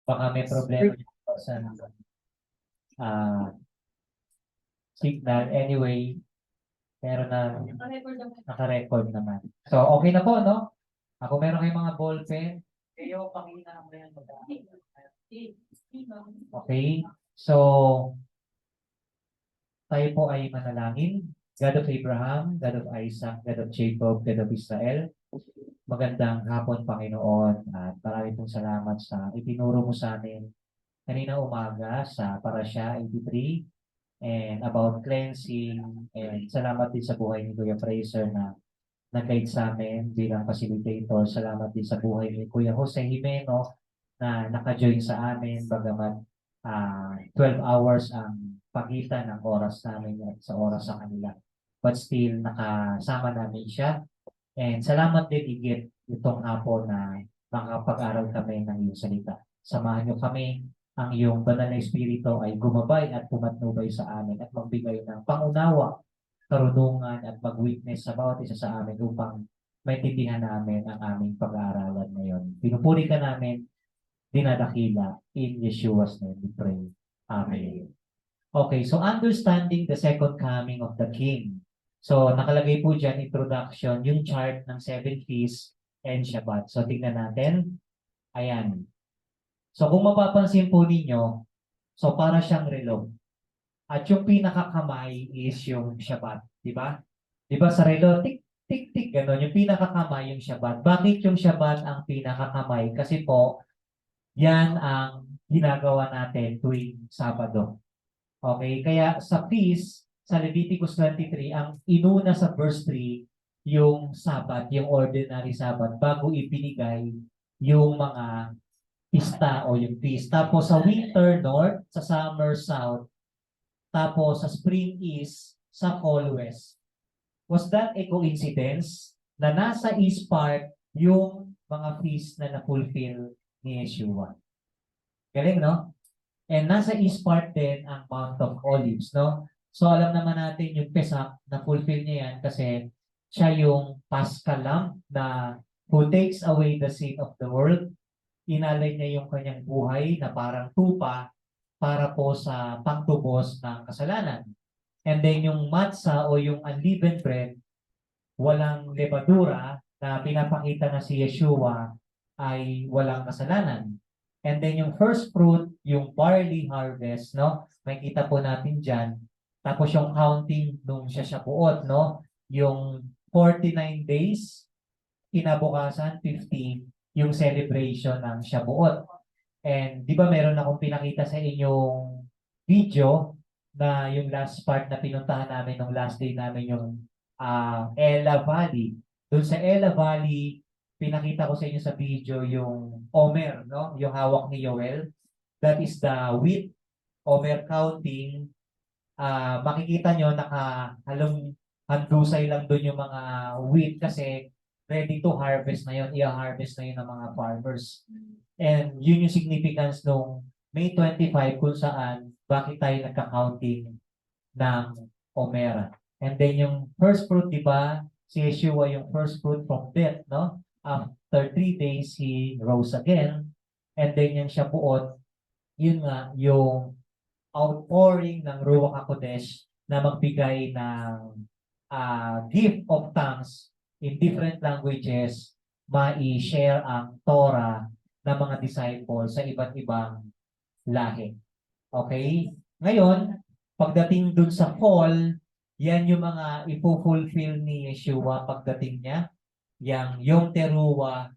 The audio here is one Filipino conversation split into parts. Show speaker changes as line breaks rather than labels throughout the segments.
Baka may problema dito sa ah, signal. Anyway, meron na naka-record naman. So, okay na po, no? Ako meron kayong mga ballpen. Kayo, pakita mo yan. Okay? So, tayo po ay manalangin. God of Abraham, God of Isaac, God of Jacob, God of Israel. Magandang hapon, Panginoon. At marami pong salamat sa itinuro mo sa amin kanina umaga sa Parasya 83 and about cleansing. And salamat din sa buhay ni Kuya Fraser na nag-guide sa amin bilang facilitator. Salamat din sa buhay ni Kuya Jose Jimeno na naka-join sa amin bagamat 12 hours ang pagitan ng oras namin at sa oras sa kanila. But still, nakasama namin siya. And salamat din higit itong hapon na makapag-aral kami ng iyong salita. Samahan niyo kami, ang iyong banal na espiritu ay gumabay at pumatnubay sa amin at magbigay ng pangunawa, karunungan at mag-witness sa bawat isa sa amin upang maintindihan namin ang aming pag-aaralan ngayon. Pinupuri ka namin, dinadakila. In Yeshua's name we pray. Amen. Okay, so understanding the second coming of the King. So, nakalagay po dyan, introduction, yung chart ng 7 feasts and Shabbat. So, tingnan natin. Ayan. So, kung mapapansin po ninyo, so para siyang relo. At yung pinakakamay is yung Shabbat. Di ba? Di ba sa relo, tik, tik, tik, gano'n. Yung pinakakamay yung Shabbat. Bakit yung Shabbat ang pinakakamay? Kasi po, yan ang ginagawa natin tuwing Sabado. Okay, kaya sa feast, sa Leviticus 23, ang inuna sa verse 3, yung Sabbath, yung ordinary Sabbath, bago ibinigay yung mga pista o yung feast. Tapos sa winter north, sa summer south, tapos sa spring east, sa fall west. Was that a coincidence na nasa east part yung mga feast na na-fulfill ni Yeshua? Galing, no? And nasa east part din ang Mount of Olives, no? So alam naman natin yung Pesach na fulfill niya yan kasi siya yung Paschal Lamb na who takes away the sin of the world. Inalay niya yung kanyang buhay na parang tupa para po sa pangtubos ng kasalanan. And then yung matzah o yung unleavened bread, walang lebadura na pinapakita na si Yeshua ay walang kasalanan. And then yung first fruit, yung barley harvest, no? May kita po natin dyan. Tapos yung counting nung Shavuot, no? Yung 49 days, kinabukasan 50, yung celebration ng Shavuot. And di ba meron akong pinakita sa inyong video na yung last part na pinuntahan namin nung last day namin yung Ella Valley. Doon sa Ella Valley, pinakita ko sa inyo sa video yung Omer, no? Yung hawak ni Joel. That is the wheat Omer counting. Makikita nyo nakahalong handusay lang doon yung mga wheat kasi ready to harvest na yun. I-harvest na yun ng mga farmers. And yun yung significance nung May 25 kung saan bakit tayo nagka-counting ng Omera. And then yung first fruit, di ba? Si Yeshua yung first fruit from death, no? After 3 days, he rose again. And then yung Shavuot, yun nga, yung outpouring ng Ruach HaKodesh na magbigay ng gift of tongues in different languages, mai-share ang Torah ng mga disciples sa iba't ibang lahi. Okay? Ngayon, pagdating dun sa fall, yan yung mga ipo-fulfill ni Yeshua pagdating niya. Yang Yom Teruah,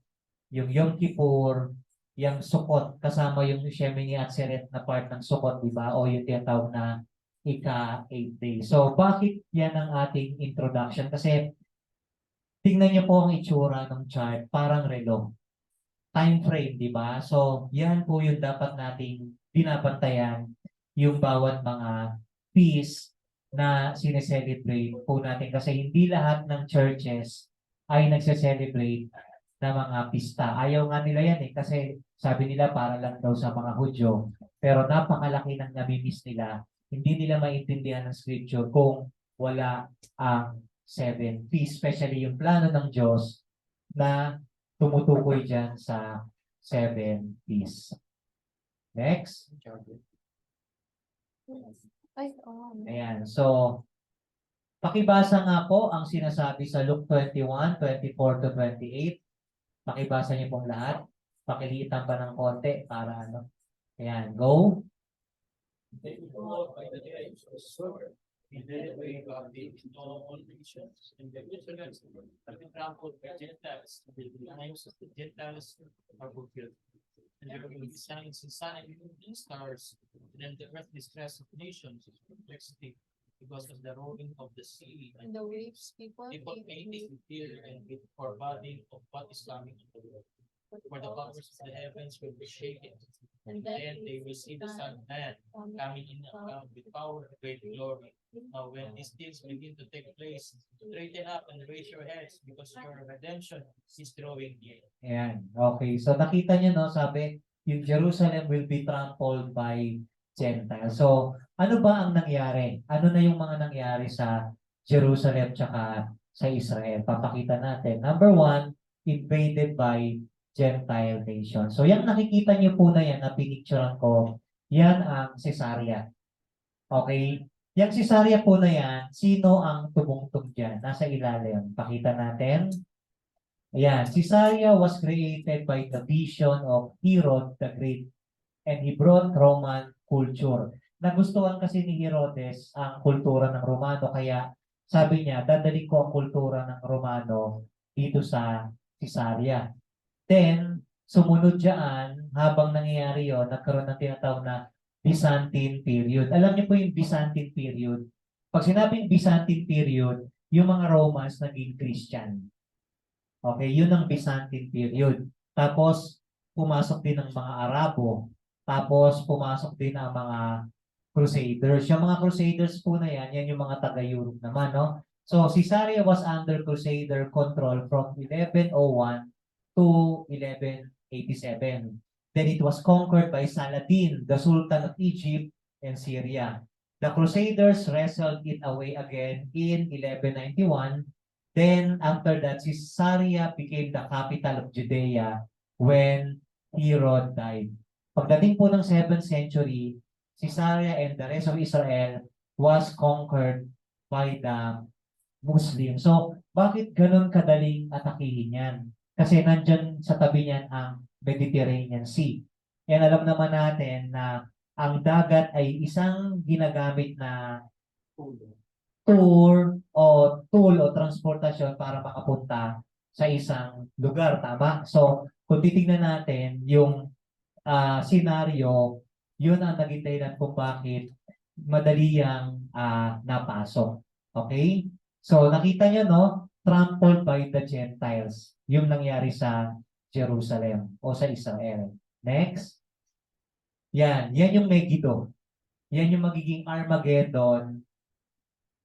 yung Yom Kippur, yung Sukkot, kasama yung Shemini Atzeret na part ng Sukkot, di ba? O yung tinatawag na ika-8 days. So, bakit yan ang ating introduction? Kasi, tingnan niyo po ang itsura ng chart, parang relo. Time frame, di ba? So, yan po yung dapat nating binabantayan yung bawat mga feast na sineselebrate po natin. Kasi hindi lahat ng churches ay nagse-celebrate na mga pista. Ayaw nga nila yan eh. Kasi sabi nila para lang daw sa mga Hudyo. Pero napakalaki ng nabimiss nila. Hindi nila maintindihan ng scripture kung wala ang 7 feast. Especially yung plano ng Diyos na tumutukoy dyan sa 7 feast. Next.
Ay, oo.
Ayan. So, pakibasa nga po ang sinasabi sa Luke 21:24-28. Pakibasa niyo pong lahat. Pakilitan pa ng konti para ano. Ayan. Go.
They will follow by the day of the sword. In that way, God did in all nations, and the Israelites have been trampled by Gentiles, and the lives of the Gentiles are fulfilled. And there will be signs and sun and moon and stars, and then the earth distress of nations is perplexity because of the rolling of the sea,
And
and
the waves people
people painting in fear and with foreboding of what is coming to the world. For the powers of the heavens will be shaken, and then they will see the Son of Man coming in a cloud with power and great glory. Now, when these things begin to take place, straighten up and raise your heads, because your redemption is drawing near.
Ayan. Okay. So, nakita niyo, no? Sabi, yung Jerusalem will be trampled by Gentiles. So, ano ba ang nangyari? Ano na yung mga nangyari sa Jerusalem tsaka sa Israel? Papakita natin. Number one, invaded by Gentile nation. So, yung nakikita niyo po na yan, na pinicturean ko, yan ang Caesarea. Okay? Yung Caesarea po na yan, sino ang tumungtong dyan? Nasa ilalim. Pakita natin. Ayan, Caesarea was created by the vision of Herod the Great, and he brought Roman culture. Nagustuhan kasi ni Herodes ang kultura ng Romano, kaya sabi niya, dadali ko ang kultura ng Romano dito sa Caesarea. Then, sumunod dyan, habang nangyayari yon, nagkaroon ng tinatawag na Byzantine period. Alam niyo po yung Byzantine period? Pag sinabing Byzantine period, yung mga Romans naging Christian. Okay, yun ang Byzantine period. Tapos, pumasok din ang mga Arabo. Tapos, pumasok din ang mga Crusaders. Yung mga Crusaders po na yan, yan yung mga taga-Europe naman, no? So, Caesarea was under Crusader control from 1101 to 1187. Then it was conquered by Saladin, the Sultan of Egypt and Syria. The Crusaders wrestled it away again in 1191. Then, after that, Caesarea became the capital of Judea when Herod died. Pagdating po ng 7th century, Caesarea and the rest of Israel was conquered by the Muslims. So, bakit ganun kadaling atakihin yan? Kasi nandyan sa tabi niyan ang Mediterranean Sea. And alam naman natin na ang dagat ay isang ginagamit na tool o transportasyon para makapunta sa isang lugar, tama? So, kung titingnan natin yung senaryo, yun ang naging dahilan kung bakit madali yang napasok. Okay? So, nakita nyo, no? Trampled by the Gentiles. Yung nangyari sa Jerusalem o sa Israel. Next. Yan yung Megiddo. Yan yung magiging Armageddon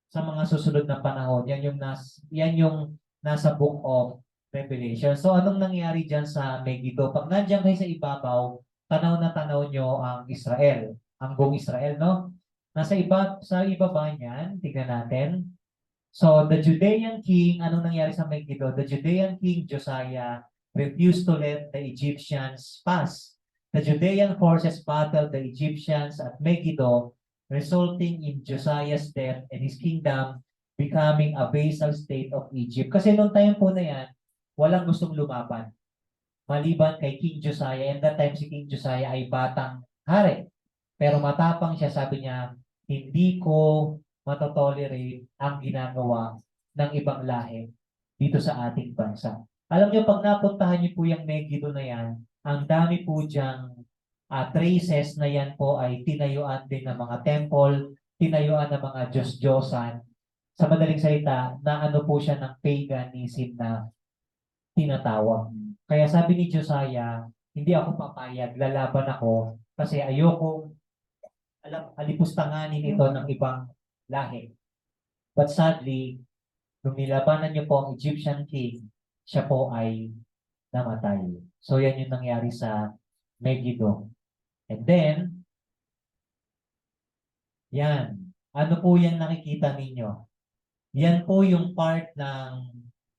sa mga susunod na panahon. Yan yung nasa Book of Revelation. So anong nangyari diyan sa Megiddo? Pag nandiyan kayo sa ibabaw, tanaw na tanaw nyo ang Israel, ang buong Israel, no? Sa ibaba niyan, tingnan natin. So the Judean king, anong nangyari sa Megiddo? The Judean king Josiah refused to let the Egyptians pass. The Judean forces battled the Egyptians at Megiddo, resulting in Josiah's death and his kingdom becoming a vassal state of Egypt. Kasi noong time po na yan, walang gustong lumaban. Maliban kay King Josiah, and that time si King Josiah ay batang hari. Pero matapang siya, sabi niya, hindi ko matotolerate ang ginagawa ng ibang lahi dito sa ating bansa. Alam niyo, pag napuntahan niyo po yung Megiddo na yan, ang dami po diyang traces na yan po ay tinayuan din ng mga temple, tinayuan ng mga Diyos-Diyosan. Sa madaling salita, na ano po siya ng paganism na tinatawag. Kaya sabi ni Josiah, hindi ako papayag, lalaban ako kasi ayoko alipustanganin ito ng ibang lahi. But sadly, nung nilabanan niyo po ang Egyptian king, siya po ay namatay. So yan yung nangyari sa Megiddo. And then, yan. Ano po yan nakikita ninyo? Yan po yung part ng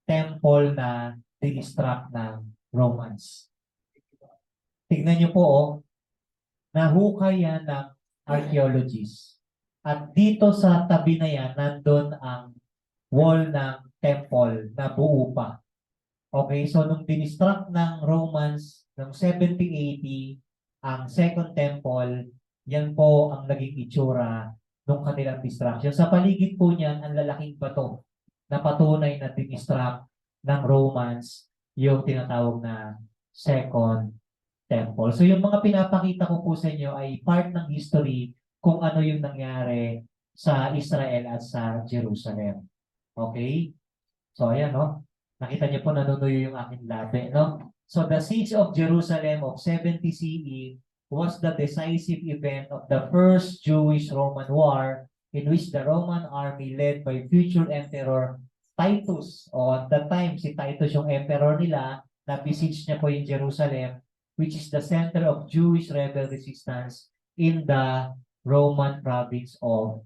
temple na dinistruct ng Romans. Tignan niyo po, Nahukay yan ng archaeologists. At dito sa tabi na yan, nandun ang wall ng temple na buo pa. Okay, so nung dinistruct ng Romans noong 70 AD, ang Second Temple, yan po ang naging itsura nung kanilang destruction. Sa paligid po niyan, ang lalaking bato na patunay na dinistruct ng Romans yung tinatawag na Second Temple. So yung mga pinapakita ko po sa inyo ay part ng history kung ano yung nangyari sa Israel at sa Jerusalem. Okay? So ayan, no? Nakita niyo po nanunuyo yung aking labi, no? So the siege of Jerusalem of 70 CE was the decisive event of the first Jewish-Roman war in which the Roman army led by future Emperor Titus, o at that time si Titus yung emperor nila, na besiege niya po yung Jerusalem, which is the center of Jewish rebel resistance in the Roman province of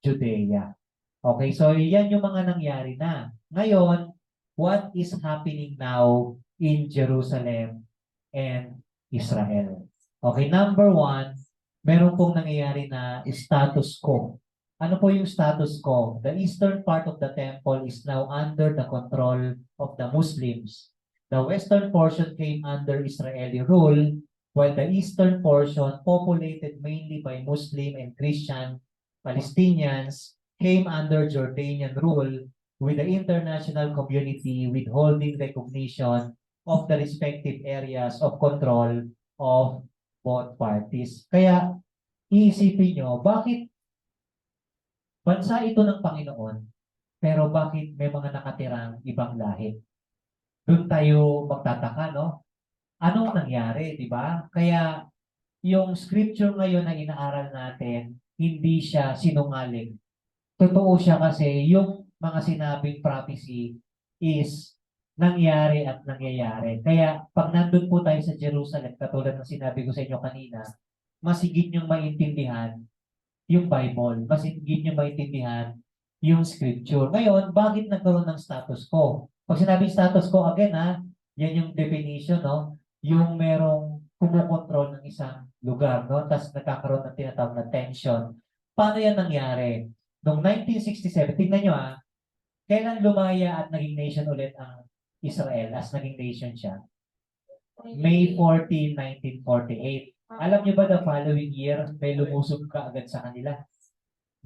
Judea. Okay, so yan yung mga nangyari na. Ngayon, what is happening now in Jerusalem and Israel? Okay, number one, meron pong nangyayari na status quo. Ano po yung status quo? The eastern part of the temple is now under the control of the Muslims. The western portion came under Israeli rule, while the eastern portion, populated mainly by Muslim and Christian Palestinians, came under Jordanian rule, with the international community withholding recognition of the respective areas of control of both parties. Kaya, iisipin nyo, bakit bansa ito ng Panginoon, pero bakit may mga nakatirang ibang lahi? Doon tayo magtataka, no? Anong nangyari, di ba? Kaya, yung scripture ngayon na inaaral natin, hindi siya sinungaling. Totoo siya kasi yung mga sinabing prophecy is nangyari at nangyayari. Kaya pag nandun po tayo sa Jerusalem, katulad ng sinabi ko sa inyo kanina, masigit niyong maintindihan yung Bible, masigit niyong maintindihan yung scripture. Ngayon, bakit nagkaroon ng status quo? Pag sinabing status quo, again yan yung definition, no? Yung merong kumukontrol ng isang lugar, no? Tapos nagkakaroon ng tinatawag na tension. Paano yan nangyari? Noong 1967, tingnan nyo kailan lumaya at naging nation ulit ang Israel as naging nation siya? May 14, 1948. Alam niyo ba the following year, may lumusog ka agad sa kanila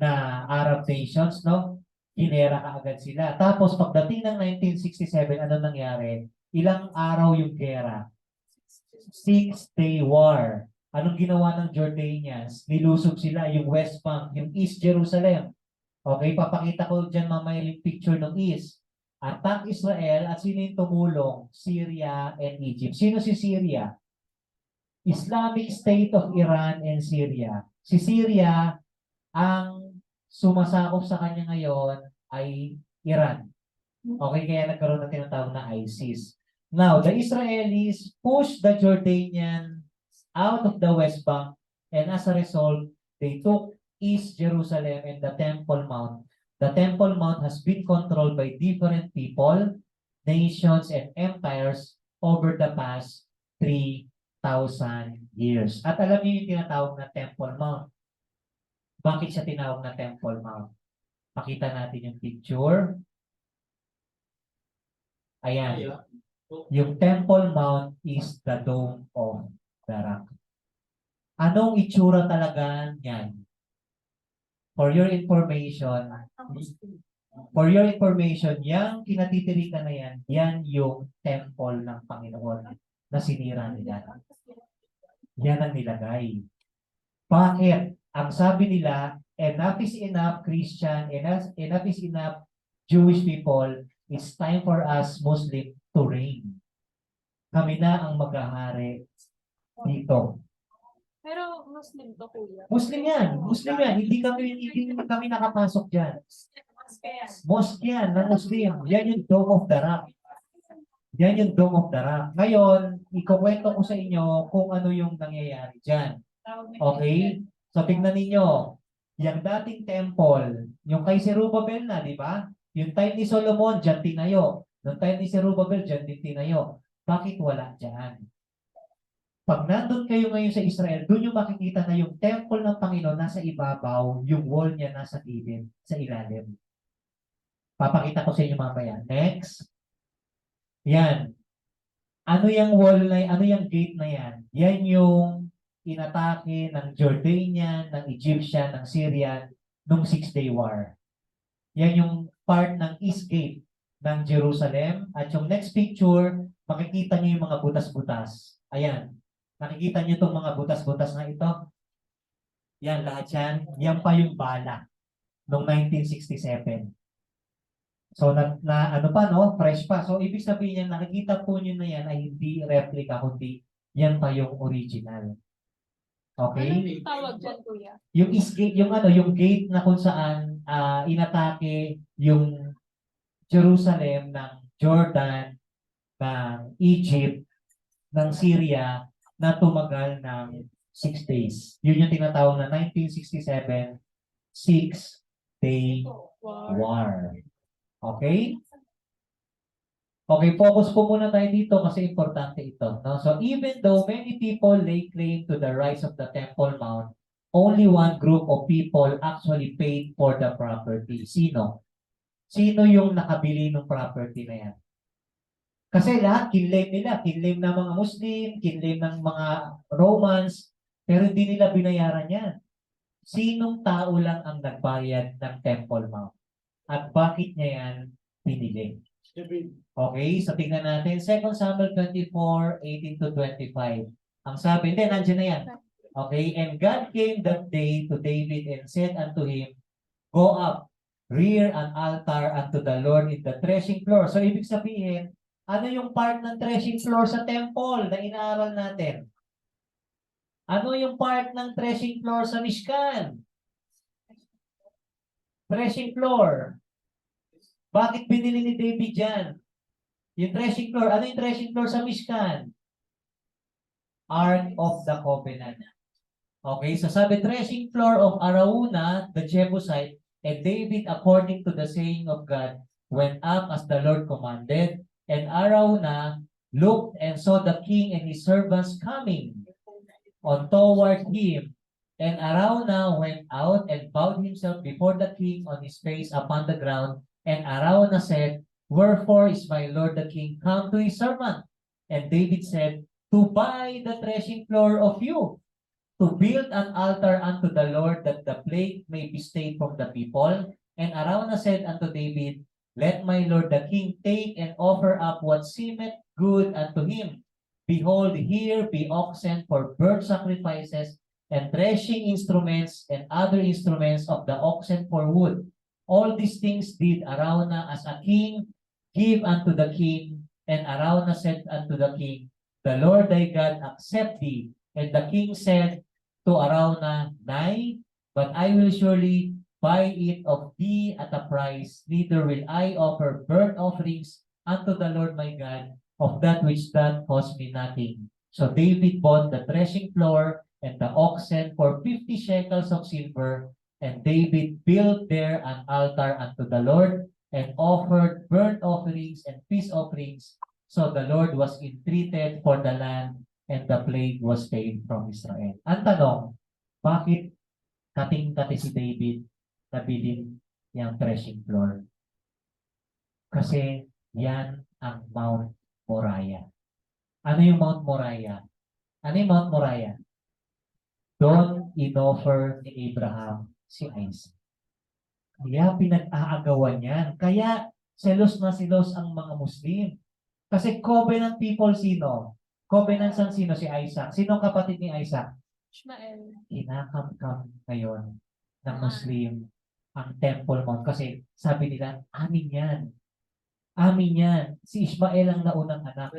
na Arab nations, no? Hinera ka agad sila. Tapos pagdating ng 1967, ano nangyari? Ilang araw yung gera? 6-day war. Anong ginawa ng Jordanians? Nilusog sila yung West Bank, yung East Jerusalem. Okay, papakita ko dyan mamaya yung picture ng East. Attack Israel at sino yung tumulong? Syria and Egypt. Sino si Syria? Islamic State of Iran and Syria. Si Syria, ang sumasakop sa kanya ngayon ay Iran. Okay, kaya nagkaroon na tinatawag na ISIS. Now, the Israelis pushed the Jordanians out of the West Bank, and as a result, they took East Jerusalem and the Temple Mount. The Temple Mount has been controlled by different people, nations, and empires over the past 3,000 years. At alam niyo yung tinatawag na Temple Mount. Bakit siya tinawag na Temple Mount? Pakita natin yung picture. Ayan. Yung Temple Mount is the Dome of the Rock. Anong itsura talaga niyan? For your information, yung kinatitirikan na yan yung temple ng Panginoon na sinira nila. Yan ang nilagay. Bakit? Ang sabi nila, enough is enough, Christian, enough is enough, Jewish people, it's time for us, Muslim, to reign. Kami na ang maghahari dito.
Pero Muslim to, kuya.
Muslim yan. Muslim yan. Hindi kami nakapasok dyan. Mosque yan, ng Muslim. Yan yung Dome of the Rock. Yan yung Dome of the Rock. Ngayon, ikukwento ko sa inyo kung ano yung nangyayari dyan. Okay? So, tignan ninyo. Yung dating temple, yung kay Zerubbabel na, di ba? Yung time ni Solomon, dyan tinayo. Yung time ni Zerubbabel, dyan din tinayo. Bakit wala dyan? Pag nandun kayo ngayon sa Israel, doon yung makikita na yung temple ng Panginoon nasa ibabaw, yung wall niya nasa gilid, sa ilalim. Papakita ko sa inyo mamaya. Next. Yan. Ano yung wall na, ano yung gate na yan? Yan yung inatake ng Jordanian, ng Egyptian, ng Syrian, nung Six-Day War. Yan yung part ng East Gate ng Jerusalem. At yung next picture, makikita niyo yung mga butas-butas. Ayan. Nakikita niyo itong mga butas-butas na ito? Yan, lahat yan. Yan pa yung bala noong 1967. So, ano pa, no? Fresh pa. So, ibig sabihin yan, nakikita po nyo na yan ay hindi replica, kundi yan pa yung original. Okay?
Anong tawag dyan, kuya?
Yung East Gate, yung ano, yung gate na kung saan inatake yung Jerusalem ng Jordan, ng Egypt, ng Syria, na tumagal ng 6 days. Yun yung tinatawag na 1967 Six-Day
Wow.
War. Okay? Okay, focus po muna tayo dito kasi importante ito. No? So even though many people lay claim to the rights of the Temple Mount, only one group of people actually paid for the property. Sino? Sino yung nakabili ng property na yan? Kasi lahat kinlaim nila. Kinlaim ng mga Muslim, kinlaim ng mga Romans, pero hindi nila binayaran yan. Sinong tao lang ang nagbayad ng Temple Mount? At bakit niya yan pinili? Okay, so tingnan natin. 2 Samuel 24:18 to 25. Ang sabi, hindi, nandiyan na yan. Okay, and God came that day to David and said unto him, go up, rear an altar unto the Lord in the threshing floor. So, ibig sabihin, ano yung part ng threshing floor sa temple na inaaral natin? Ano yung part ng threshing floor sa Mishkan? Threshing floor. Bakit binili ni David yan? Yung threshing floor. Ano yung threshing floor sa Mishkan? Ark of the Covenant. Okay, so sabi, threshing floor of Arauna, the Jebusite, and David, according to the saying of God, went up as the Lord commanded, and Arauna looked and saw the king and his servants coming on toward him. And Arauna went out and bowed himself before the king on his face upon the ground. And Arauna said, wherefore is my lord the king come to his servant? And David said, to buy the threshing floor of you, to build an altar unto the Lord, that the plague may be stayed from the people. And Arauna said unto David, let my lord the king take and offer up what seemeth good unto him. Behold, here be oxen for burnt sacrifices, and threshing instruments, and other instruments of the oxen for wood. All these things did Arauna as a king give unto the king. And Arauna said unto the king, the Lord thy God accept thee. And the king said to Arauna, nay, but I will surely buy it of thee at a price, neither will I offer burnt offerings unto the Lord my God of that which doth cost me nothing. So David bought the threshing floor and the oxen for 50 shekels of silver, and David built there an altar unto the Lord, and offered burnt offerings and peace offerings. So the Lord was entreated for the land, and the plague was stayed from Israel. Ang tanong, bakit kating-kati si David na bilhin yung threshing floor? Kasi yan ang Mount Moriah. Ano yung Mount Moriah? Ano yung Mount Moriah? Doon inoffer ni Abraham si Isaac. Kaya pinag-aagawan yan. Kaya selos na selos ang mga Muslim. Kasi covenant people sino? Covenant san sino? Si Isaac. Sino kapatid ni Isaac?
Ishmael.
Kinakam-kam ngayon ng Muslim ang Temple Mount. Kasi sabi nila, amin yan. Amin yan. Si Ishmael ang naunang anak.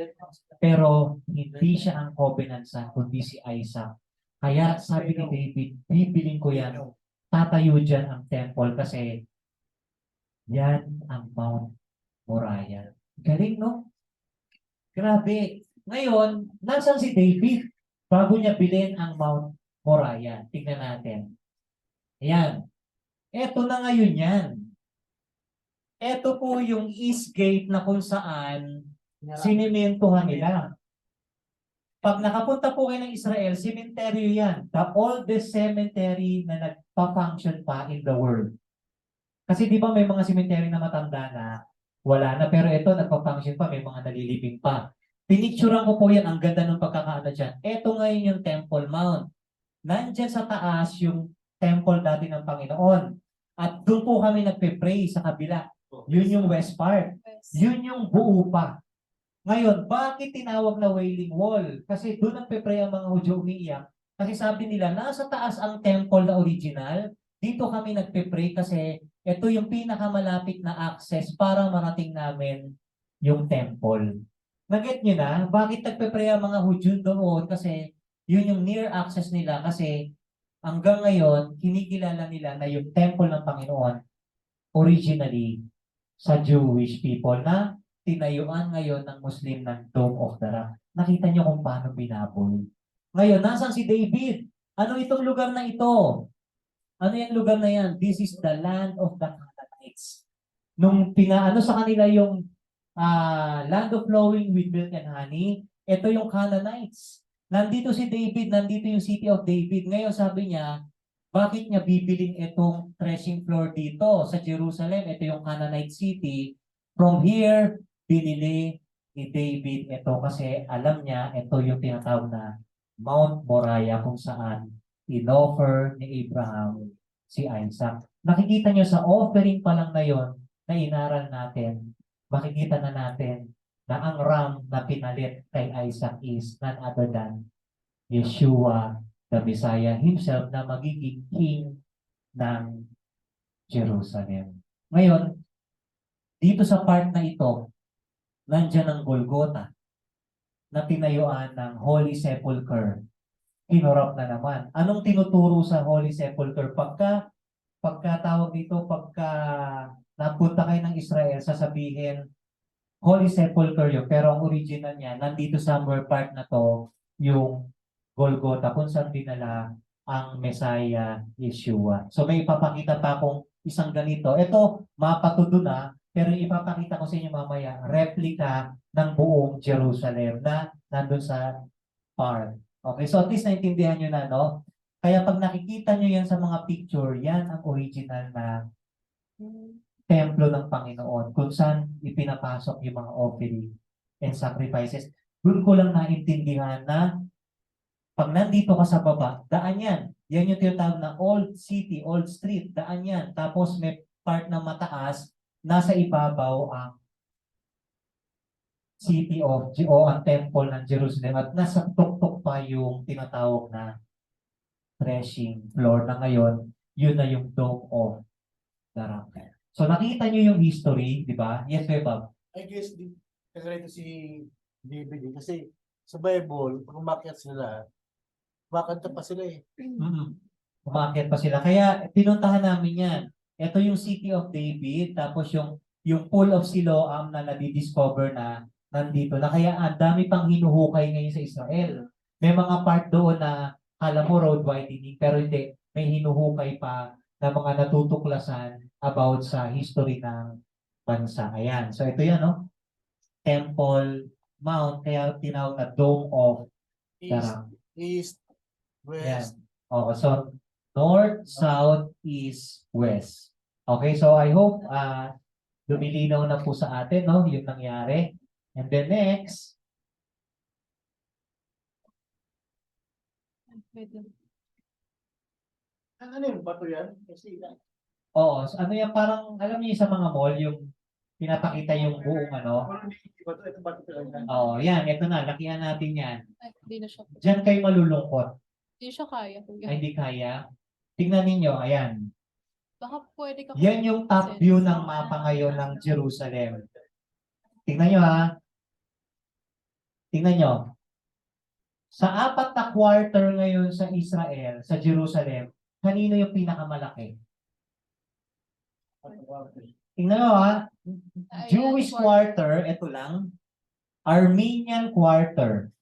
Pero hindi siya ang covenant son, kundi si Isaac. Kaya sabi ni David, bibiling ko yan. Tatayo dyan ang temple kasi yan ang Mount Moriah. Galing, no? Grabe. Ngayon, nasan si David bago niya bilhin ang Mount Moriah? Tingnan natin. Ayan. Eto na ngayon yan. Eto po yung East Gate na kung saan sinimentohan nila. Pag nakapunta po kayo ng Israel, cemetery yan. The oldest cemetery na nagpa-function pa in the world. Kasi di ba may mga cemetery na matanda na wala na, pero ito nagpa-function pa, may mga nalilibing pa. Pinicturean ko po yan, ang ganda ng pagkakaano dyan. Ito ngayon yung Temple Mount. Nandyan sa taas yung temple dati ng Panginoon. At doon po kami nagpe-pray sa kabila. Yun yung west part. Yun yung buo pa. Ngayon, bakit tinawag na Wailing Wall? Kasi doon nagpe-pray ang mga Hudyo umiiyak. Kasi sabi nila, nasa taas ang temple na original. Dito kami nagpe-pray kasi ito yung pinakamalapit na access para marating namin yung temple. Naget nyo na? Bakit nagpe-pray ang mga Hudyo doon? Kasi yun yung near access nila. Kasi hanggang ngayon, kinikilala nila na yung temple ng Panginoon originally sa Jewish people na tinayuan ngayon ng Muslim ng Dome of the Rock. Nakita niyo kung paano binaboy. Ngayon, nasan si David? Ano itong lugar na ito? Ano yung lugar na yan? This is the land of the Canaanites. Nung pinaano sa kanila yung land of flowing with milk and honey, ito yung Canaanites. Nandito si David, nandito yung city of David. Ngayon sabi niya, bakit niya bibilin itong threshing floor dito sa Jerusalem? Ito yung Canaanite city. From here, binili ni David ito kasi alam niya ito yung tinatawag na Mount Moriah kung saan inoffer ni Abraham si Isaac. Nakikita niyo sa offering pa lang na yon na inaral natin, makikita na natin na ang ram na pinalit kay Isaac is none other than Yeshua, the Messiah himself na magiging king ng Jerusalem. Ngayon, dito sa part na ito, nandyan ang Golgotha na tinayuan ng Holy Sepulchre. Kinurap na naman. Anong tinuturo sa Holy Sepulchre? Pagka tawag dito, pagka napunta kayo ng Israel, sasabihin, Holy Sepulchre yun. Pero ang original niya, nandito somewhere part na to, yung Golgotha, kung saan dinala ang Messiah Yeshua. So may ipapakita pa akong isang ganito. Ito, mapa to dun pero ipapakita ko sa inyo mamaya, replica ng buong Jerusalem na nandun sa part. Okay, so at least naintindihan nyo na, no? Kaya pag nakikita nyo yan sa mga picture, yan ang original na templo ng Panginoon kung saan ipinapasok yung mga offering and sacrifices. Doon ko lang naintindihan na pag nandito ka sa baba, daan yan. Yan yung tinatawag na old city, old street, daan yan. Tapos may part na mataas, nasa ibabaw ang city of o ang temple ng Jerusalem at nasa tuktok pa yung tinatawag na threshing floor na ngayon, yun na yung Dome of the Rock. So nakita nyo yung history, di ba? Yes, Bob?
I guess, kasi ito si David, kasi sa Bible, kung umakyat sila, makanta pa sila eh.
Umakyat pa sila. Kaya pinuntahan namin yan. Ito yung City of David, tapos yung Pool of Siloam na nadidiscover na nandito na. Kaya ang dami pang hinuhukay ngayon sa Israel. May mga part doon na kala mo road widening, pero hindi. May hinuhukay pa na mga natutuklasan about sa history ng bansa. Ayan. So ito yan, no? Temple Mount, kaya tinawag na Dome of the Rock.
East, West.
Okay, so north, south, east, west. Okay, so I hope lumilinaw na po sa atin, no, yung nangyari. And then next,
Ano yung bato yan? Kasi,
so ano yan, parang, alam niyo sa mga mall, yung pinapakita yung buong ano.
ano yung bato? Ito bato talaga.
Yan, ito na, lakihan natin yan.
Ay, hindi na siya.
Diyan kayo malulungkot.
Hindi siya kaya. Kuya.
Ay, hindi kaya. Tingnan ninyo, ayan.
Baka pwede ka.
Yan yung top view ng mapa ngayon ng Jerusalem. Tingnan nyo Tingnan nyo. Sa 4 na quarter ngayon sa Israel, sa Jerusalem, kanino yung pinakamalaki? Tingnan nyo
Ayan,
Jewish quarter, ito lang. Armenian quarter.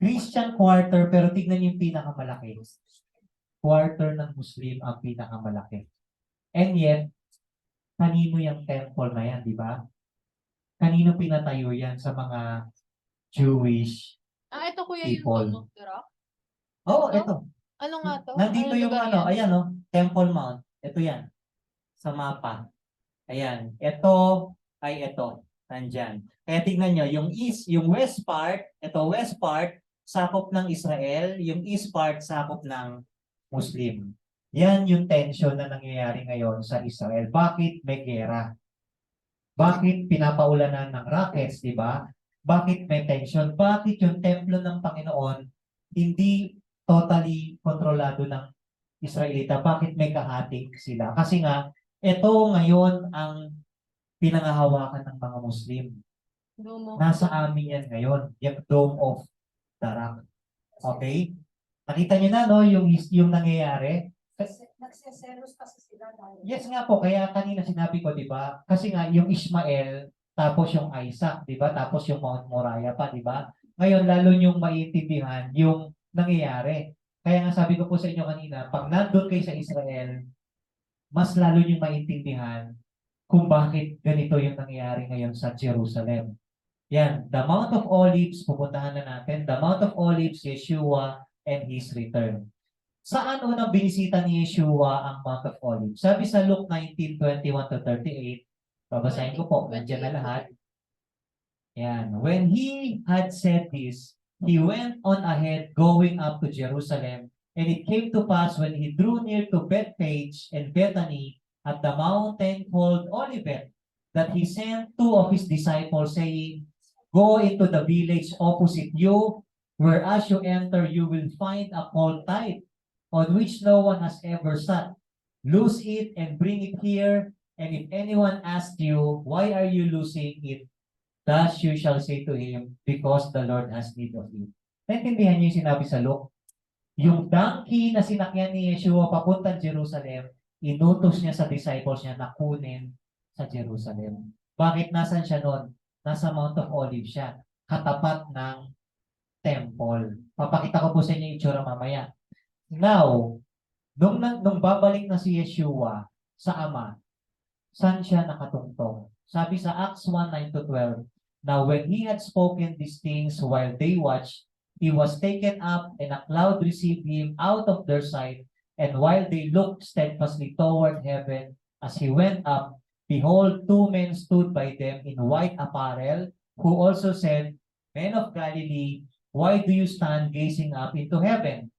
Christian quarter, pero tignan nyo yung pinakamalaki. Quarter ng Muslim ang pinakamalaki. And yet, kanino yung temple na yan, di ba? Kanino pinatayo yan sa mga Jewish?
Ito Ito kuya
people.
yung Dome of the Rock.
Oo,
Ito?
ito.
Ano nga to?
Nandito
Anong
yung
lugar
ano,
yan?
ayan oh, Temple Mount. Ito yan. Sa mapa. Ayan. Ito ay ito. Nandyan. Kaya tingnan nyo, yung east, yung west part, ito west part, sakop ng Israel, yung east part, sakop ng Muslim. Yan yung tension na nangyayari ngayon sa Israel. Bakit may gera? Bakit pinapaulanan ng rockets, di ba? Bakit may tension? Bakit yung templo ng Panginoon hindi totally kontrolado ng Israelita? Bakit may kahati sila? Kasi nga, ito ngayon ang pinangahawakan ng mga Muslim.
Dome of
Nasa
the Rock.
amin yan ngayon, yung Dome of the Rock. Okay? Nakita niyo na, no, yung nangyayari?
Nagseselos kasi sila dahil.
Yes nga po, kaya kanina sinabi ko, di ba? Kasi nga, yung Ishmael, tapos yung Isaac, di ba? Tapos yung Mount Moriah pa, di ba? Ngayon, lalo yung maiintindihan yung nangyayari. Kaya nga sabi ko po sa inyo kanina, pag nandun kayo sa Israel, mas lalo yung maintindihan kung bakit ganito yung nangyayari ngayon sa Jerusalem. Yan, the Mount of Olives, pupuntahan na natin. The Mount of Olives, Yeshua and His return. Saan unang binisita ni Yeshua ang Mount of Olives? Sabi sa Luke 19:21-38, babasahin ko po, nandiyan na lahat. Yan. When he had said this, he went on ahead going up to Jerusalem, and it came to pass when he drew near to Bethphage and Bethany at the mountain called Olivet, that he sent two of his disciples, saying, Go into the village opposite you, where as you enter you will find a colt tied, on which no one has ever sat. Loose it and bring it here, and if anyone asks you, why are you loosing it? Thus you shall say to him, because the Lord has need of it. Naintindihan niyo yung sinabi sa Luke? Yung donkey na sinakyan ni Yeshua papuntang Jerusalem, inutos niya sa disciples niya na kunin sa Jerusalem. Bakit nasan siya noon? Nasa Mount of Olives siya, katapat ng temple. Papakita ko po sa inyo yung itsura mamaya. Now, nung babalik na si Yeshua sa Ama, saan siya nakatungtong? Sabi sa Acts 1:9-12, Now when he had spoken these things while they watched, he was taken up, and a cloud received him out of their sight. And while they looked steadfastly toward heaven as he went up, behold, two men stood by them in white apparel, who also said, Men of Galilee, why do you stand gazing up into heaven?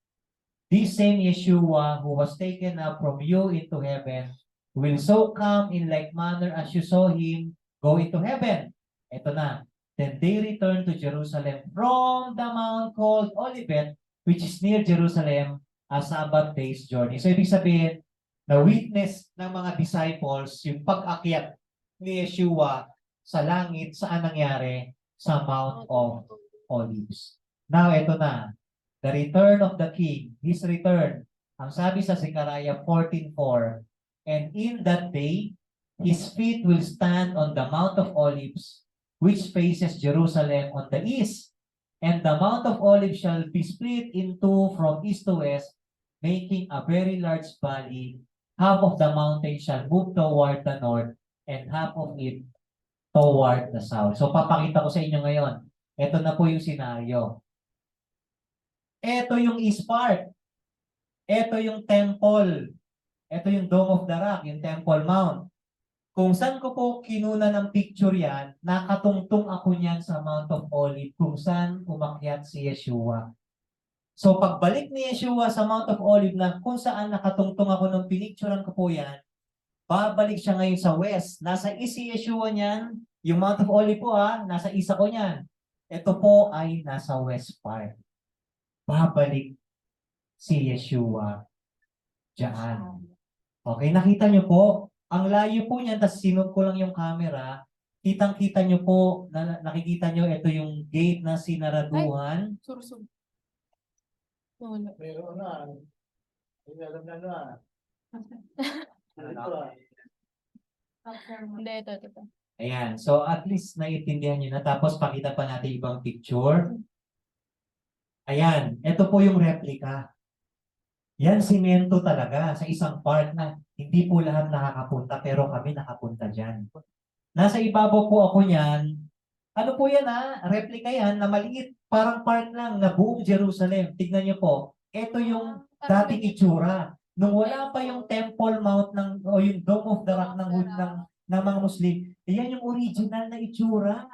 This same Yeshua who was taken up from you into heaven will so come in like manner as you saw him go into heaven. Ito na. Then they returned to Jerusalem from the mount called Olivet, which is near Jerusalem, a Sabbath day's journey. So ibig sabihin, na witness ng mga disciples yung pag-akyat ni Yeshua sa langit, saan nangyari? Sa Mount of Olives. Now, ito na. The return of the King, His return. Ang sabi sa Zechariah 14:4, And in that day, His feet will stand on the Mount of Olives, which faces Jerusalem on the east. And the Mount of Olives shall be split in two from east to west, making a very large valley. Half of the mountain shall move toward the north, and half of it toward the south. So papakita ko sa inyo ngayon. Ito na po yung senaryo. Ito yung east part. Ito yung temple. Ito yung Dome of the Rock, yung Temple Mount. Kung saan ko po kinuna ng picture yan, nakatungtong ako niyan sa Mount of Olives, kung saan umakyat si Yeshua. So pagbalik ni Yeshua sa Mount of Olives na kung saan nakatungtong ako nung pinicturean ko po yan, babalik siya ngayon sa west. Nasa east si Yeshua niyan, yung Mount of Olives po nasa east ako niyan. Ito po ay nasa west part. Babalik si Yeshua diyan. Okay, nakita niyo po, ang layo po niyan, tapos sinod ko lang yung camera, kitang-kita niyo po, nakikita niyo, ito yung gate na sinaraduhan.
Sursum. Wala.
Pero na, hindi alam na.
Hindi, ito.
Ayan, so at least naiintindihan niyo na, tapos pakita pa natin ibang picture. Ayan, ito po yung replica. Yan, simento talaga sa isang part na hindi po lahat nakakapunta pero kami nakapunta dyan. Nasa ibabaw po ako niyan, Ano po yan replica yan na maliit, parang part lang na buong Jerusalem. Tignan niyo po, ito yung
Parang
dating
ganyan.
itsura. Nung wala pa yung Temple Mount o yung Dome of the Rock ng mga Muslim, yan yung original na itsura.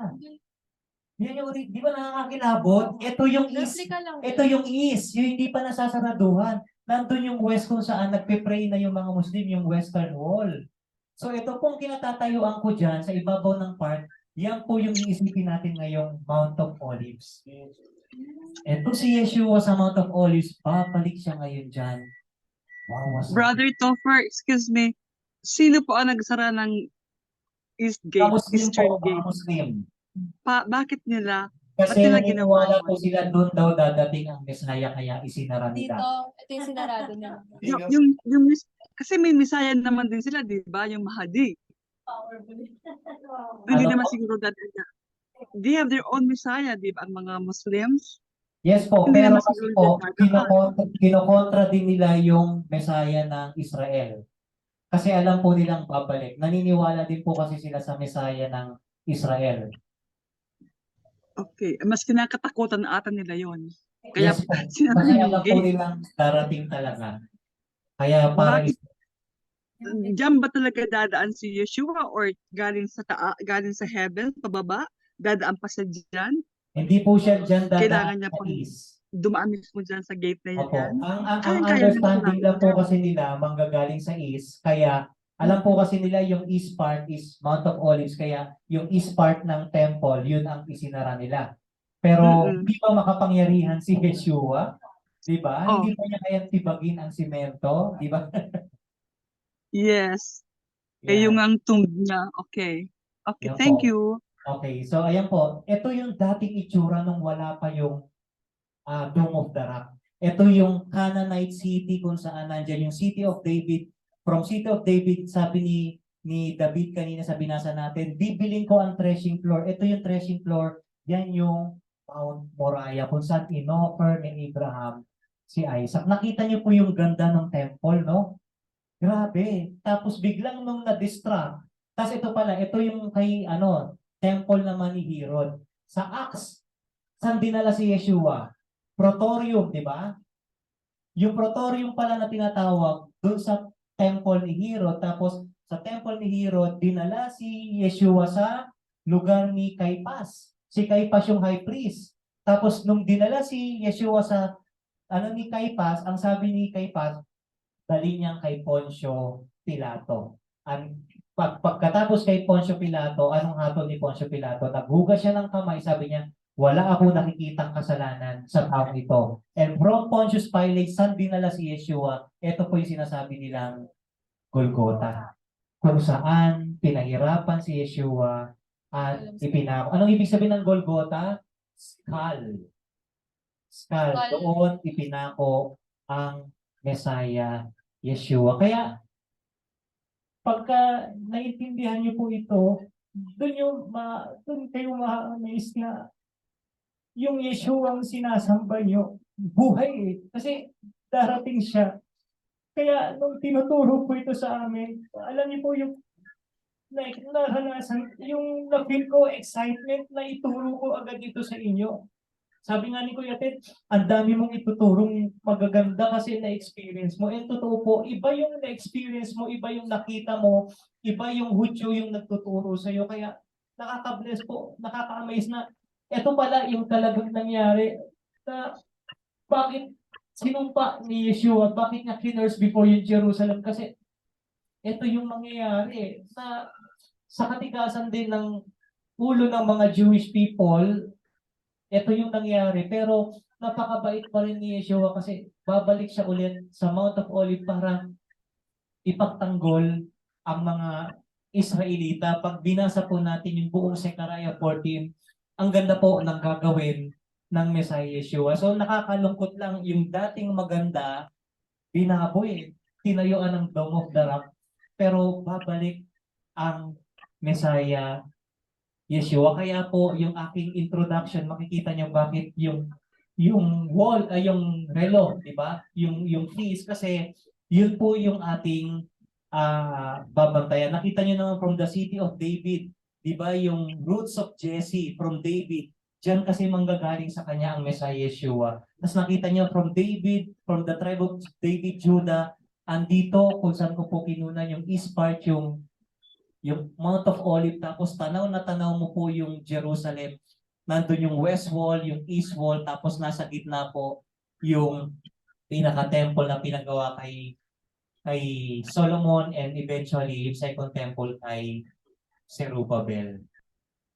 Yan yung, di ba nakakakilabot? Ito yung east.
Replica lang.
Ito yung east. Yung hindi pa nasasaraduhan. Nandun yung west kung saan nagpe-pray na yung mga Muslim, yung Western Wall. So ito pong kinatatayuan ko dyan sa ibabaw ng park, yan po yung iisipin natin ngayong Mount of Olives. Ito si Yeshua sa Mount of Olives, babalik siya ngayon dyan. Wow,
Brother Topher, excuse me. Sino po ang nagsara ng East
mga
Gate,
Muslim
Eastern
po, mga
Gate?
Muslim.
Bakit nila?
Kasi
nila
naniniwala
ginawa
po sila doon daw dadating ang Messiah kaya isinara
Dito,
nila.
ito yung sinarado nila.
Kasi may Messiah naman din sila, di ba? Yung Mahdi. Hindi
Ano
naman
po?
siguro they have their own Messiah, di ba? Ang mga Muslims.
Yes po,
Hindi
pero
naman
kasi
siguro
po,
dadaan.
kinokontra din nila yung Messiah ng Israel. Kasi alam po nilang babalik. Naniniwala din po kasi sila sa Messiah ng Israel.
Okay. Mas kinakatakutan na ata nila yon. Kaya
Yes po.
sinabi
Kasi
yung
alam po
gate.
nilang darating talaga. Kaya para
Bakit? Diyan ba talaga dadaan si Yeshua or galing sa heaven, pababa? Dadaan pa siya dyan?
hindi po siya dyan dadaan
Kailangan niya
sa
pang
east.
dumaan mismo dyan sa gate na
Opo.
yan?
Ang
Kaya
understanding lang po
nila.
kasi nila manggagaling sa east. Kaya alam po kasi nila yung east part is Mount of Olives. Kaya yung east part ng temple, yun ang isinara nila. Pero
Mm-mm.
hindi pa makapangyarihan si Yeshua. Di ba?
Oh,
Hindi pa niya kayang tibagin ang simento. Di ba?
yes.
Yan.
Yung ang tomb niya. Okay. Okay,
Yan
thank
po.
you.
Okay. So, ayan po. Ito yung dating itsura nung wala pa yung Dome of the Rock. Ito yung Canaanite city kung saan nandyan yung City of David. From City of David, sabi ni David kanina sa binasa natin, bibiling ko ang threshing floor. Ito yung threshing floor. Yan yung Mount Moriah kung saan inoffer ni Abraham si Isaac. Nakita niyo po yung ganda ng temple, no? Grabe. Tapos biglang nung na-distract. Tapos ito pala, ito yung kay temple naman ni Herod. Sa Acts, saan dinala si Yeshua? Praetorium, di ba? Yung Praetorium pala na tinatawag doon sa temple ni Herod. Tapos sa temple ni Herod, dinala si Yeshua sa lugar ni Caiphas. Si Caiphas yung high priest. Tapos nung dinala si Yeshua sa ni Caiphas, ang sabi ni Caiphas, dali niyang kay Poncio Pilato. Pagkatapos kay Poncio Pilato, anong hatol ni Poncio Pilato? Naghugas siya ng kamay, sabi niya, wala ako nakikitang kasalanan sa taong ito. And from Pontius Pilate, saan dinala si Yeshua? Ito po yung sinasabi nilang Golgotha. Kung saan pinahirapan si Yeshua at ipinako. Anong ibig sabihin ng Golgotha? Skull. Skull. Doon ipinako ang Messiah Yeshua. Kaya pagka naiintindihan niyo po ito, doon kayo ma-amaze na yung Yeshua ang sinasamba niyo, buhay eh. Kasi darating siya. Kaya nung tinuturo po ito sa amin, alam niyo po yung naranasan, yung na-feel ko excitement na ituro ko agad ito sa inyo. Sabi nga ni Kuya Ted, ang dami mong ituturong magaganda kasi na-experience mo. And totoo po, iba yung na-experience mo, iba yung nakita mo, iba yung Hudyo yung nagtuturo sa'yo. Kaya nakaka-bless po, nakaka-amaze na ito pala yung talagang nangyari na bakit sinumpa ni Yeshua, bakit niya kinurse before yung Jerusalem? Kasi ito yung mangyayari na sa katigasan din ng ulo ng mga Jewish people, ito yung nangyari. Pero napakabait pa rin ni Yeshua kasi babalik siya ulit sa Mount of Olives para ipagtanggol ang mga Israelita. Pag binasa po natin yung buong Zechariah 14, ang ganda po ng gagawin ng Messiah Yeshua. So nakakalungkot lang yung dating maganda, binaboy, tinayuan ng Dome of the Rock, pero babalik ang Messiah Yeshua. Kaya po yung aking introduction, makikita niyo bakit yung wall ay yung relo, di ba? Yung feast kasi yun po yung ating babantayan. Nakita niyo naman from the City of David, di ba yung roots of Jesse from David, diyan kasi manggagaling sa kanya ang Messiah Yeshua. Tapos nakita niyo from David, from the tribe of David, Judah, andito kung saan ko po kinunan yung east part, yung Mount of Olive, tapos tanaw na tanaw mo po yung Jerusalem. Nandun yung west wall, yung east wall, tapos nasa gitna po yung pinaka-temple na pinagawa kay Solomon, and eventually yung second temple kay Zerubbabel.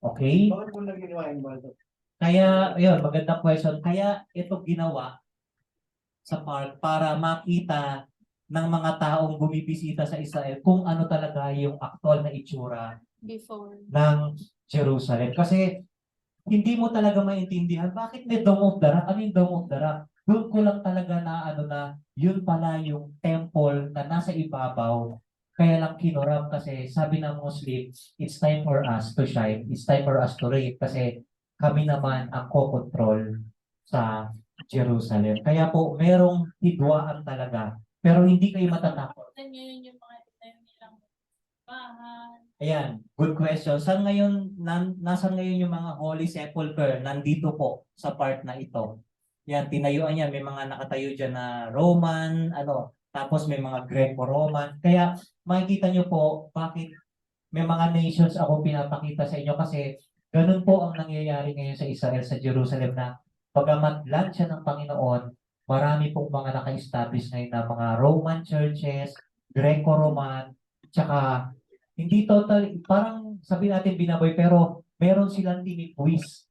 Okay?
Bakit mo na ginawa yung bato?
Kaya, yun, magandang question. Kaya ito ginawa sa park para makita ng mga taong bumibisita sa Israel kung ano talaga yung aktual na itsura
Before.
ng Jerusalem. Kasi hindi mo talaga maintindihan bakit may Dome of the Rock. Ano yung Dome of the Rock? Doon ko lang talaga na ano na yun pala yung temple na nasa ibabaw. Kaya lang kinurap kasi sabi ng Muslim, it's time for us to shine. It's time for us to reign kasi kami naman ang kokontrol sa Jerusalem. Kaya po merong hidwaan talaga. Pero hindi kayo matatakot.
Ngayon yung mga itayo nilang bahay.
Ayan, good question. Saan ngayon, nasan ngayon yung mga Holy Sepulchre? Nandito po sa part na ito. Yan, tinayuan yan. May mga nakatayo dyan na Roman, tapos may mga Greco-Roman. Kaya makikita nyo po bakit may mga nations ako pinapakita sa inyo kasi ganun po ang nangyayari ngayon sa Israel, sa Jerusalem na pagamat land siya ng Panginoon, marami pong mga naka-establish ngayon na mga Roman churches, Greco-Roman, tsaka hindi total, parang sabi natin binaboy, pero meron silang tinitwist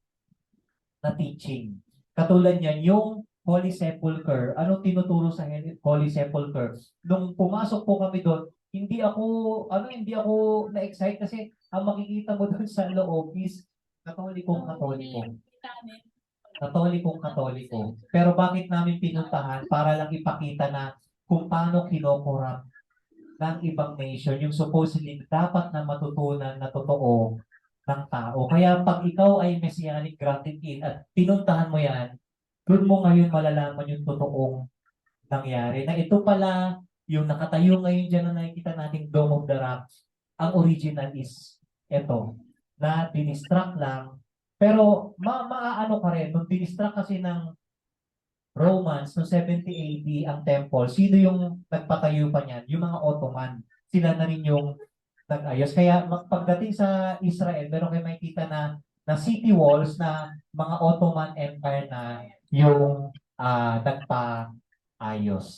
na teaching. Katulad niyan, yung Holy Sepulchre, anong tinuturo sa Holy Sepulchre? Nung pumasok po kami doon, hindi ako na-excite kasi ang makikita mo doon sa loob is Katolikong-Katoliko. Katolikong-Katoliko. Pero bakit namin pinuntahan? Para lang ipakita na kung paano kinokorap ng ibang nation, yung supposedly dapat na matutunan na totoo ng tao. Kaya pag ikaw ay messianic grafted in at pinuntahan mo yan, doon mo ngayon malalaman yung totoong nangyari. Na ito pala, yung nakatayo ngayon dyan na nakikita nating Dome of the Rock, ang original is ito, na dinistract lang. Pero maaano ka rin, nung dinistract kasi ng Romans, no 70 AD ang temple, sino yung nagpatayo pa niyan? Yung mga Ottoman. Sila na rin yung nag-ayos. Kaya pagdating sa Israel, meron kayo makikita na city walls na mga Ottoman Empire na yung nagpa-ayos.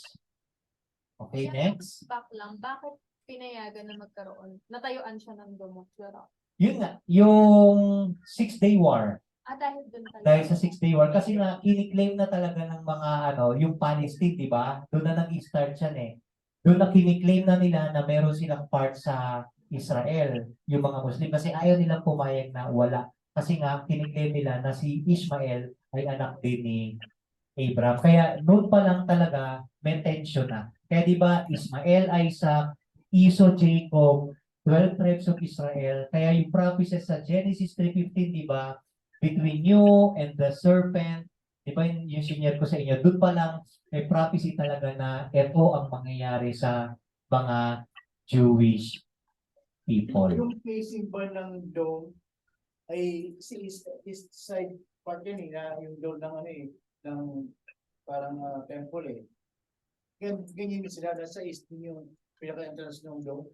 Okay, next.
Back lang, bakit pinayagan na magkaroon? Natayuan siya ng Dumokjara.
Yun nga, yung Six-Day War.
Dahil dun talaga.
Dahil sa Six-Day War. Kasi na, kiniklaim na talaga ng mga, yung Palestine, di ba? Doon na nag-start yan eh. Doon na kiniklaim na nila na meron silang part sa Israel, yung mga Muslim. Kasi ayaw nilang pumayag na wala. Kasi nga, kiniklaim nila na si Ishmael ay anak din ni Abraham. Kaya noon pa lang talaga, may tension na. Kaya di ba, Ismael, Isaac, Esau, Jacob, 12 tribes of Israel. Kaya yung prophecies sa Genesis 3:15, di ba, between you and the serpent, di ba yung senior ko sa inyo, doon pa lang may prophecy talaga na ito ang mangyayari sa mga Jewish people.
Yung facing ba ng dome ay si east side part yun na yung dome ng ng parang temple eh. Ganyan din sila, nasa east din yung pinaka-entrance ng dome.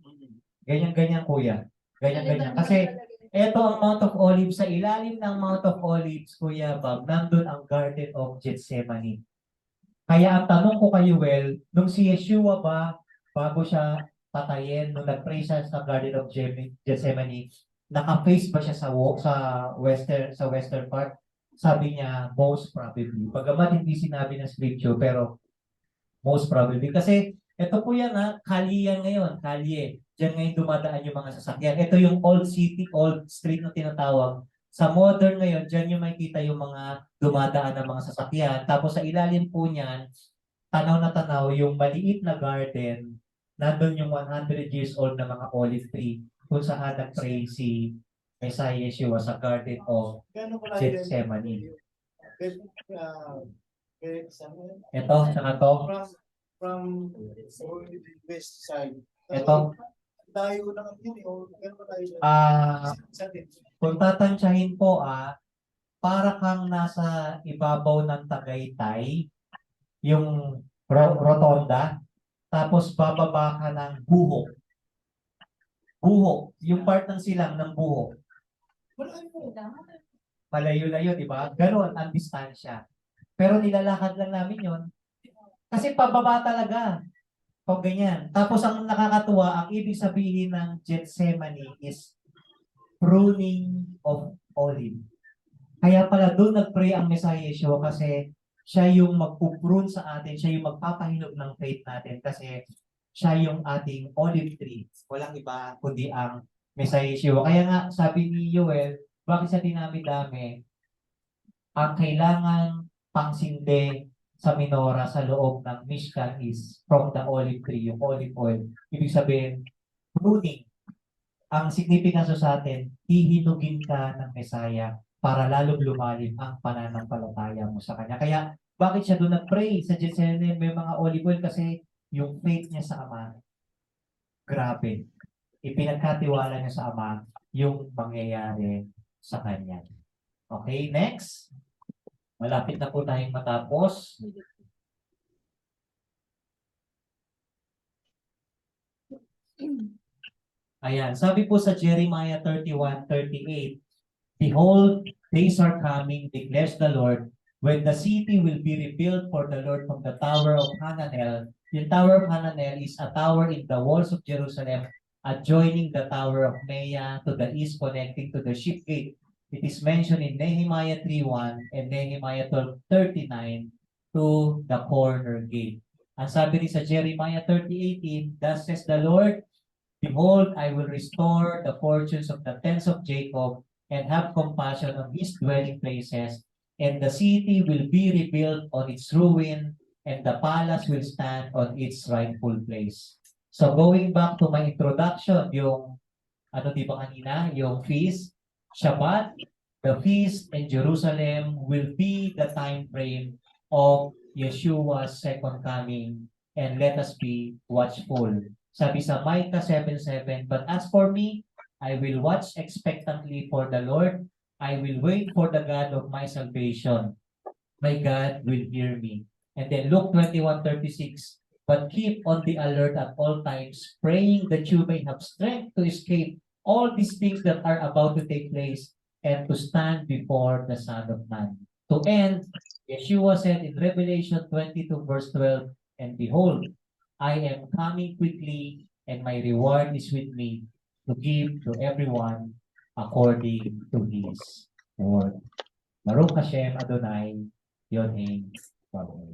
Ganyan-ganyan, kuya. Ganyan-ganyan. Kasi ito ang Mount of Olives. Sa ilalim ng Mount of Olives, Kuya Bob, nandun ang Garden of Gethsemane. Kaya ang tanong ko kay Well, nung si Yeshua ba, bago siya patayin, nung nag-pray siya sa Garden of Gethsemane, naka-face ba siya sa western part? Sabi niya, most probably. Bagamat hindi sinabi ng scripture, pero most probably. Kasi ito po yan kalye yan ngayon, kalye. Diyan ngayon dumadaan yung mga sasakyan. Ito yung old city, old street na tinatawag. Sa modern ngayon, diyan yung makikita yung mga dumadaan ng mga sasakyan. Tapos sa ilalim po niyan, tanaw na tanaw yung maliit na garden. Nandun yung 100 years old na mga olive tree kung saan nag-pray si Messiah Yeshua sa Garden of
Gano'n pala
Gethsemane.
Ito,
Ito, saka to.
from west side.
Ito.
Tayo lang yun eh. O gano'n ba tayo?
Ah,
din.
kung tatansyahin po para kang nasa ibabaw ng Tagaytay, yung rotonda, tapos bababa ka ng Buhok. Buhok, yung part ng silang ng Buhok.
Wala mo.
Malayo-layo, di ba? Ganon ang distansya. Pero nilalakad lang namin yon. Kasi pababa talaga. Pag ganyan. Tapos ang nakakatuwa, ang ibig sabihin ng Gethsemane is pruning of olive. Kaya pala doon nag-pray ang Messiah Yeshua kasi siya yung magpuprune sa atin, siya yung magpapahinog ng faith natin kasi siya yung ating olive tree. Walang iba kundi ang Messiah Yeshua. Kaya nga sabi ni Joel, bakit sa dinami-dami, ang kailangan pangsinde sa minora sa loob ng Mishkan is from the olive tree, yung olive oil. Ibig sabihin, pruning. Ang significance sa atin, hihinugin ka ng Messiah para lalong lumalim ang pananampalataya mo sa Kanya. Kaya, bakit siya doon nag-pray sa Gethsemane? May mga olive oil kasi yung faith niya sa Ama, grabe. Ipinagkatiwala niya sa Ama yung mangyayari sa Kanya. Okay, next. Malapit na po tayong matapos. Ayan, sabi po sa Jeremiah 31:38, Behold, days are coming, declares the Lord, when the city will be rebuilt for the Lord from the tower of Hananel. The tower of Hananel is a tower in the walls of Jerusalem, adjoining the tower of Mea to the east, connecting to the sheep gate. It is mentioned in Nehemiah 3:1 and Nehemiah 12:39 to the corner gate. Ang sabi rin sa Jeremiah 30:18, Thus says the Lord, Behold, I will restore the fortunes of the tents of Jacob and have compassion on his dwelling places, and the city will be rebuilt on its ruin, and the palace will stand on its rightful place. So going back to my introduction, yung di ba kanina, yung feast, Shabbat, the feast in Jerusalem will be the time frame of Yeshua's second coming, and let us be watchful. Sabi sa Micah 7:7, But as for me, I will watch expectantly for the Lord. I will wait for the God of my salvation. My God will hear me. And then Luke 21:36, But keep on the alert at all times, praying that you may have strength to escape all these things that are about to take place and to stand before the Son of Man. To end, Yeshua said in Revelation 22:12, And behold, I am coming quickly, and my reward is with me to give to everyone according to his word. Baruch Hashem Adonai, Yod Heh, Baruch